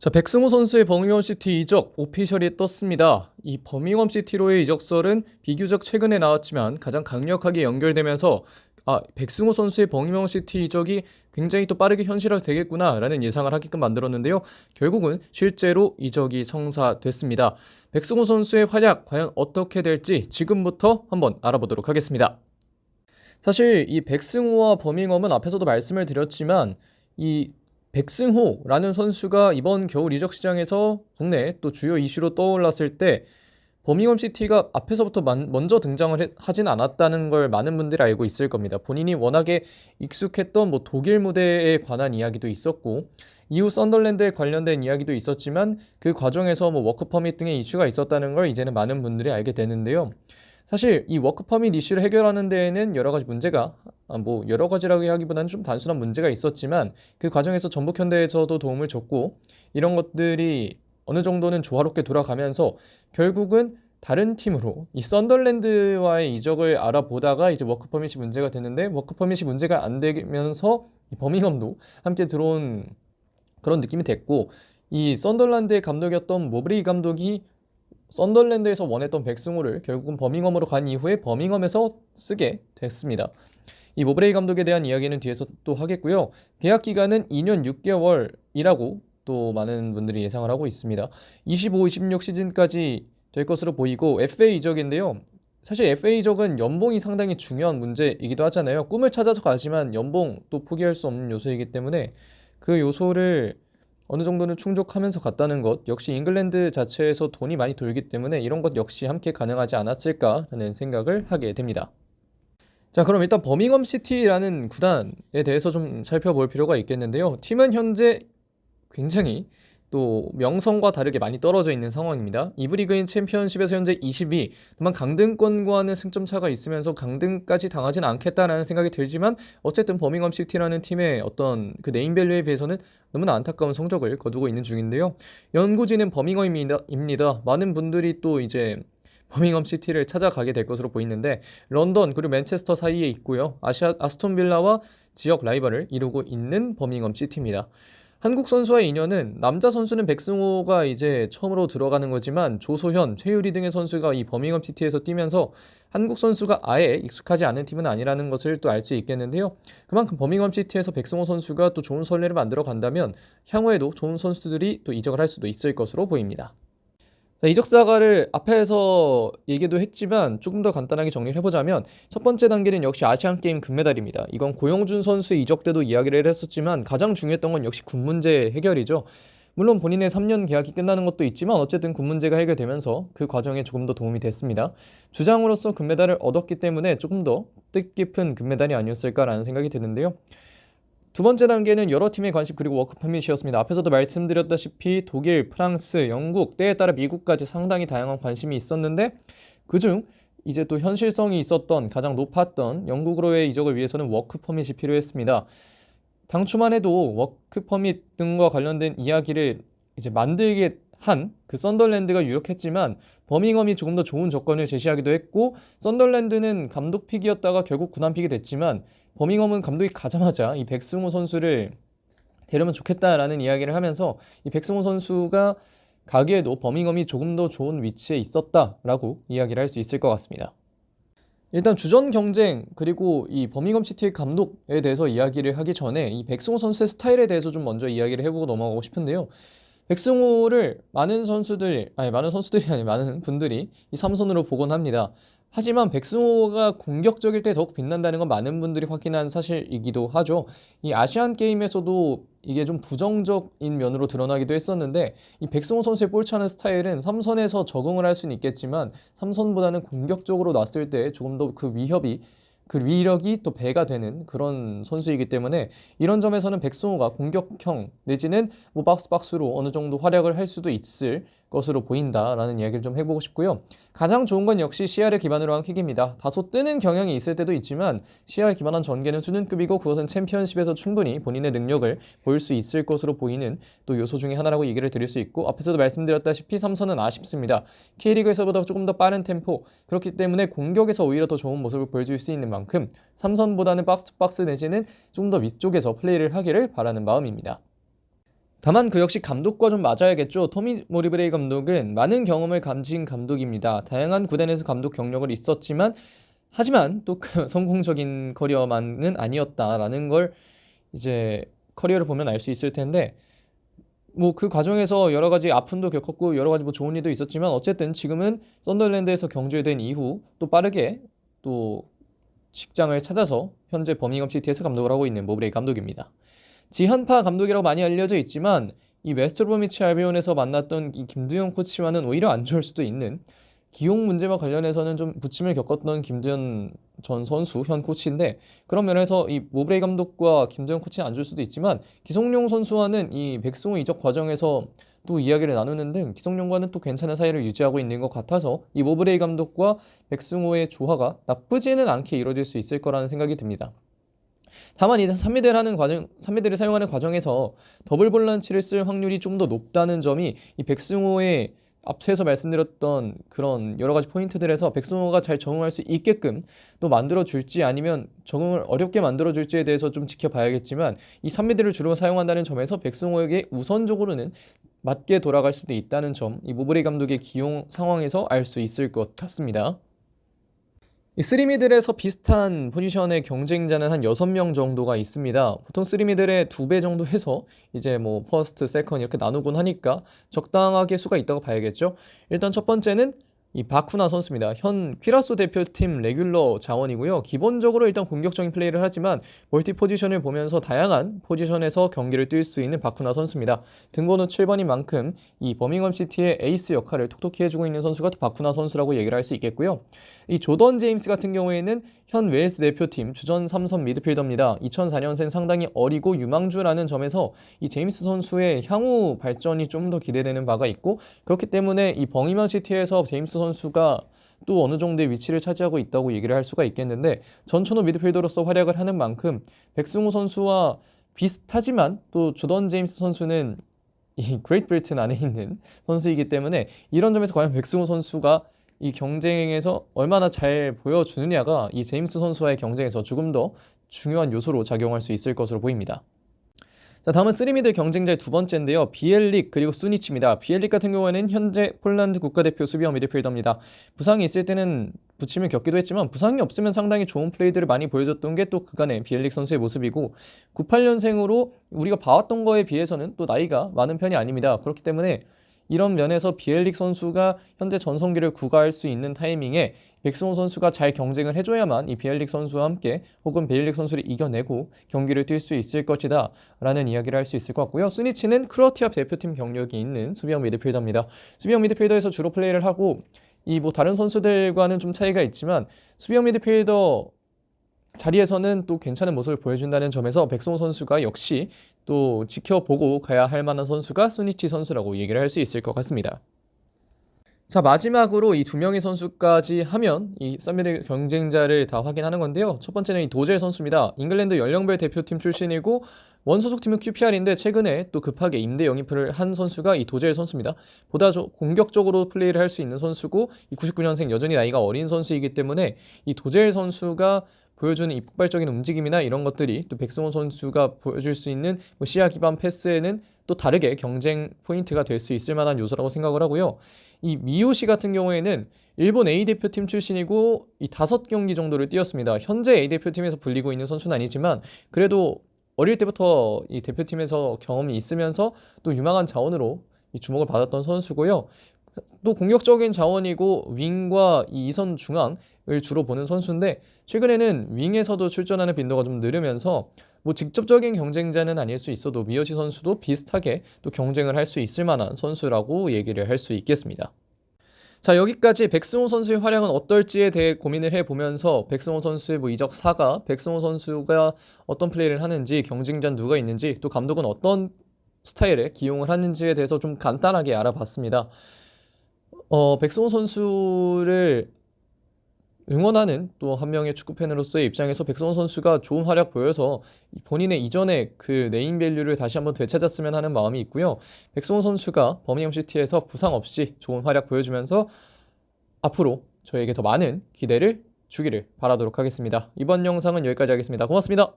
자, 백승호 선수의 버밍엄 시티 이적 오피셜이 떴습니다. 이 버밍엄 시티로의 이적설은 비교적 최근에 나왔지만 가장 강력하게 연결되면서 백승호 선수의 버밍엄 시티 이적이 굉장히 또 빠르게 현실화되겠구나라는 예상을 하게끔 만들었는데요. 결국은 실제로 이적이 성사됐습니다. 백승호 선수의 활약 과연 어떻게 될지 지금부터 한번 알아보도록 하겠습니다. 사실 이 백승호와 버밍엄은 앞에서도 말씀을 드렸지만 이 백승호라는 선수가 이번 겨울 이적 시장에서 국내 또 주요 이슈로 떠올랐을 때 버밍엄 시티가 앞에서부터 먼저 등장을 하진 않았다는 걸 많은 분들이 알고 있을 겁니다. 본인이 워낙에 익숙했던 독일 무대에 관한 이야기도 있었고 이후 썬덜랜드에 관련된 이야기도 있었지만 그 과정에서 워크 퍼밋 등의 이슈가 있었다는 걸 이제는 많은 분들이 알게 되는데요. 사실 이 워크 퍼밋 이슈를 해결하는 데에는 여러 가지 문제가 여러 가지라고 하기보다는 좀 단순한 문제가 있었지만 그 과정에서 전북현대에서도 도움을 줬고 이런 것들이 어느 정도는 조화롭게 돌아가면서 결국은 다른 팀으로 이 썬덜랜드와의 이적을 알아보다가 이제 워크 퍼밋이 문제가 되는데 워크 퍼밋이 문제가 안 되면서 이 버밍엄도 함께 들어온 그런 느낌이 됐고 이 썬덜랜드의 감독이었던 모브리 감독이 썬덜랜드에서 원했던 백승호를 결국은 버밍엄으로 간 이후에 버밍엄에서 쓰게 됐습니다. 이 모브레이 감독에 대한 이야기는 뒤에서 또 하겠고요. 계약 기간은 2년 6개월이라고 또 많은 분들이 예상을 하고 있습니다. 25, 26 시즌까지 될 것으로 보이고 FA 이적인데요. 사실 FA 이적은 연봉이 상당히 중요한 문제이기도 하잖아요. 꿈을 찾아서 가지만 연봉 또 포기할 수 없는 요소이기 때문에 그 요소를 어느 정도는 충족하면서 갔다는 것 역시 잉글랜드 자체에서 돈이 많이 돌기 때문에 이런 것 역시 함께 가능하지 않았을까라는 생각을 하게 됩니다. 자, 그럼 일단 버밍엄 시티라는 구단에 대해서 좀 살펴볼 필요가 있겠는데요. 팀은 현재 굉장히 또 명성과 다르게 많이 떨어져 있는 상황입니다. 이브 리그인 챔피언십에서 현재 22, 다만 강등권과는 승점 차가 있으면서 강등까지 당하진 않겠다라는 생각이 들지만 어쨌든 버밍엄 시티라는 팀의 어떤 그 네임밸류에 비해서는 너무나 안타까운 성적을 거두고 있는 중인데요. 연고지는 버밍엄입니다. 많은 분들이 또 이제 버밍엄 시티를 찾아가게 될 것으로 보이는데 런던 그리고 맨체스터 사이에 있고요. 아스톤 빌라와 지역 라이벌을 이루고 있는 버밍엄 시티입니다. 한국 선수와의 인연은 남자 선수는 백승호가 이제 처음으로 들어가는 거지만 조소현, 최유리 등의 선수가 이 버밍엄 시티에서 뛰면서 한국 선수가 아예 익숙하지 않은 팀은 아니라는 것을 또 알 수 있겠는데요. 그만큼 버밍엄 시티에서 백승호 선수가 또 좋은 선례를 만들어 간다면 향후에도 좋은 선수들이 또 이적을 할 수도 있을 것으로 보입니다. 자, 이적 사가를 앞에서 얘기도 했지만 조금 더 간단하게 정리를 해보자면 첫 번째 단계는 역시 아시안게임 금메달입니다. 이건 고영준 선수의 이적 때도 이야기를 했었지만 가장 중요했던 건 역시 군 문제 해결이죠. 물론 본인의 3년 계약이 끝나는 것도 있지만 어쨌든 군 문제가 해결되면서 그 과정에 조금 더 도움이 됐습니다. 주장으로서 금메달을 얻었기 때문에 조금 더 뜻깊은 금메달이 아니었을까라는 생각이 드는데요. 두 번째 단계는 여러 팀의 관심 그리고 워크 퍼밋이었습니다. 앞에서도 말씀드렸다시피 독일, 프랑스, 영국, 때에 따라 미국까지 상당히 다양한 관심이 있었는데 그중 이제 또 현실성이 있었던 가장 높았던 영국으로의 이적을 위해서는 워크 퍼밋이 필요했습니다. 당초만 해도 워크 퍼밋 등과 관련된 이야기를 이제 만들게 한 그 썬덜랜드가 유력했지만 버밍엄이 조금 더 좋은 조건을 제시하기도 했고 썬덜랜드는 감독 픽이었다가 결국 군함 픽이 됐지만 버밍엄은 감독이 가자마자 이 백승호 선수를 데려면 좋겠다라는 이야기를 하면서 이 백승호 선수가 가기에도 버밍엄이 조금 더 좋은 위치에 있었다라고 이야기를 할 수 있을 것 같습니다. 일단 주전 경쟁 그리고 이 버밍엄 시티의 감독에 대해서 이야기를 하기 전에 이 백승호 선수의 스타일에 대해서 좀 먼저 이야기를 해보고 넘어가고 싶은데요. 백승호를 많은 선수들이 아니 많은 분들이 이 삼선으로 보곤 합니다. 하지만 백승호가 공격적일 때 더욱 빛난다는 건 많은 분들이 확인한 사실이기도 하죠. 이 아시안 게임에서도 이게 좀 부정적인 면으로 드러나기도 했었는데 이 백승호 선수의 볼 차는 스타일은 삼선에서 적응을 할 수는 있겠지만 삼선보다는 공격적으로 놨을 때 조금 더 그 위력이 또 배가 되는 그런 선수이기 때문에 이런 점에서는 백승호가 공격형 내지는 박스로 어느 정도 활약을 할 수도 있을 것으로 보인다라는 이야기를 좀 해보고 싶고요. 가장 좋은 건 역시 시야를 기반으로 한 킥입니다. 다소 뜨는 경향이 있을 때도 있지만 시야에 기반한 전개는 수준급이고 그것은 챔피언십에서 충분히 본인의 능력을 보일 수 있을 것으로 보이는 또 요소 중에 하나라고 얘기를 드릴 수 있고 앞에서도 말씀드렸다시피 삼선은 아쉽습니다. K리그에서보다 조금 더 빠른 템포 그렇기 때문에 공격에서 오히려 더 좋은 모습을 보여줄 수 있는 만큼 삼선보다는 박스 투 박스 내지는 좀 더 위쪽에서 플레이를 하기를 바라는 마음입니다. 다만 그 역시 감독과 좀 맞아야겠죠. 토미 모리브레이 감독은 많은 경험을 가진 감독입니다. 다양한 구단에서 감독 경력을 있었지만 하지만 또 그 성공적인 커리어만은 아니었다라는 걸 이제 커리어를 보면 알 수 있을 텐데 뭐 그 과정에서 여러 가지 아픔도 겪었고 여러 가지 뭐 좋은 일도 있었지만 어쨌든 지금은 썬더랜드에서 경질된 이후 또 빠르게 또 직장을 찾아서 현재 버밍엄 시티에서 감독을 하고 있는 모브레이 감독입니다. 지한파 감독이라고 많이 알려져 있지만 이 웨스트 브로미치 알비온에서 만났던 이 김두현 코치와는 오히려 안 좋을 수도 있는 기용 문제와 관련해서는 좀 부침을 겪었던 김두현 전 선수 현 코치인데 그런 면에서 이 모브레이 감독과 김두현 코치는 안 좋을 수도 있지만 기성용 선수와는 이 백승호 이적 과정에서 또 이야기를 나누는 등 기성용과는 또 괜찮은 사이를 유지하고 있는 것 같아서 이 모브레이 감독과 백승호의 조화가 나쁘지는 않게 이루어질 수 있을 거라는 생각이 듭니다. 다만 이제 3미들을 사용하는 과정에서 더블 볼란치를 쓸 확률이 좀 더 높다는 점이 이 백승호의 앞서서 말씀드렸던 그런 여러 가지 포인트들에서 백승호가 잘 적응할 수 있게끔 또 만들어줄지 아니면 적응을 어렵게 만들어줄지에 대해서 좀 지켜봐야겠지만 이 3미들을 주로 사용한다는 점에서 백승호에게 우선적으로는 맞게 돌아갈 수도 있다는 점, 이 모브레이 감독의 기용 상황에서 알 수 있을 것 같습니다. 이 3미들에서 비슷한 포지션의 경쟁자는 한 6명 정도가 있습니다. 보통 3미들의 2배 정도 해서 이제 뭐 퍼스트, 세컨 이렇게 나누곤 하니까 적당하게 수가 있다고 봐야겠죠. 일단 첫 번째는 이 바쿠나 선수입니다. 현 퀴라소 대표팀 레귤러 자원이고요. 기본적으로 일단 공격적인 플레이를 하지만 멀티 포지션을 보면서 다양한 포지션에서 경기를 뛸 수 있는 바쿠나 선수입니다. 등번호 7번인 만큼 이 버밍엄 시티의 에이스 역할을 톡톡히 해주고 있는 선수가 바쿠나 선수라고 얘기를 할 수 있겠고요. 이 조던 제임스 같은 경우에는 현 웨일스 대표팀 주전 3선 미드필더입니다. 2004년생 상당히 어리고 유망주라는 점에서 이 제임스 선수의 향후 발전이 좀 더 기대되는 바가 있고 그렇기 때문에 이 버밍엄 시티에서 제임스 선수가 또 어느 정도의 위치를 차지하고 있다고 얘기를 할 수가 있겠는데 전천후 미드필더로서 활약을 하는 만큼 백승호 선수와 비슷하지만 또 조던 제임스 선수는 이 그레이트 브리튼 안에 있는 선수이기 때문에 이런 점에서 과연 백승호 선수가 이 경쟁에서 얼마나 잘 보여주느냐가 이 제임스 선수와의 경쟁에서 조금 더 중요한 요소로 작용할 수 있을 것으로 보입니다. 자, 다음은 3미들 경쟁자의 두 번째인데요. 비엘릭 그리고 수니치입니다. 비엘릭 같은 경우에는 현재 폴란드 국가대표 수비형 미드필더입니다. 부상이 있을 때는 부침을 겪기도 했지만 부상이 없으면 상당히 좋은 플레이들을 많이 보여줬던 게 또 그간의 비엘릭 선수의 모습이고 98년생으로 우리가 봐왔던 거에 비해서는 또 나이가 많은 편이 아닙니다. 그렇기 때문에 이런 면에서 비엘릭 선수가 현재 전성기를 구가할 수 있는 타이밍에 백승호 선수가 잘 경쟁을 해줘야만 이 비엘릭 선수와 함께 혹은 비엘릭 선수를 이겨내고 경기를 뛸 수 있을 것이다 라는 이야기를 할 수 있을 것 같고요. 수니치는 크로아티아 대표팀 경력이 있는 수비형 미드필더입니다. 수비형 미드필더에서 주로 플레이를 하고 이 뭐 다른 선수들과는 좀 차이가 있지만 수비형 미드필더 자리에서는 또 괜찮은 모습을 보여준다는 점에서 백승호 선수가 역시 또 지켜보고 가야 할 만한 선수가 수니치 선수라고 얘기를 할 수 있을 것 같습니다. 자, 마지막으로 이 두 명의 선수까지 하면 이 3미들 경쟁자를 다 확인하는 건데요. 첫 번째는 이 도젤 선수입니다. 잉글랜드 연령별 대표팀 출신이고 원소속팀은 QPR인데 최근에 또 급하게 임대 영입을 한 선수가 이 도젤 선수입니다. 보다 공격적으로 플레이를 할 수 있는 선수고 이 99년생 여전히 나이가 어린 선수이기 때문에 이 도젤 선수가 보여주는 이 폭발적인 움직임이나 이런 것들이 또 백승호 선수가 보여줄 수 있는 뭐 시야 기반 패스에는 또 다르게 경쟁 포인트가 될 수 있을 만한 요소라고 생각을 하고요. 이 미요시 같은 경우에는 일본 A대표팀 출신이고 이 5경기 정도를 뛰었습니다. 현재 A대표팀에서 불리고 있는 선수는 아니지만 그래도 어릴 때부터 이 대표팀에서 경험이 있으면서 또 유망한 자원으로 이 주목을 받았던 선수고요. 또 공격적인 자원이고 윙과 이 2선 중앙을 주로 보는 선수인데 최근에는 윙에서도 출전하는 빈도가 좀 늘으면서 뭐 직접적인 경쟁자는 아닐 수 있어도 미요시 선수도 비슷하게 또 경쟁을 할 수 있을 만한 선수라고 얘기를 할 수 있겠습니다. 자, 여기까지 백승호 선수의 활약은 어떨지에 대해 고민을 해보면서 백승호 선수의 뭐 이적 사가, 백승호 선수가 어떤 플레이를 하는지, 경쟁자는 누가 있는지, 또 감독은 어떤 스타일의 기용을 하는지에 대해서 좀 간단하게 알아봤습니다. 백승호 선수를 응원하는 또 한 명의 축구팬으로서의 입장에서 백승호 선수가 좋은 활약 보여서 본인의 이전의 그 네임밸류를 다시 한번 되찾았으면 하는 마음이 있고요. 백승호 선수가 버밍엄 시티에서 부상 없이 좋은 활약 보여주면서 앞으로 저에게 더 많은 기대를 주기를 바라도록 하겠습니다. 이번 영상은 여기까지 하겠습니다. 고맙습니다.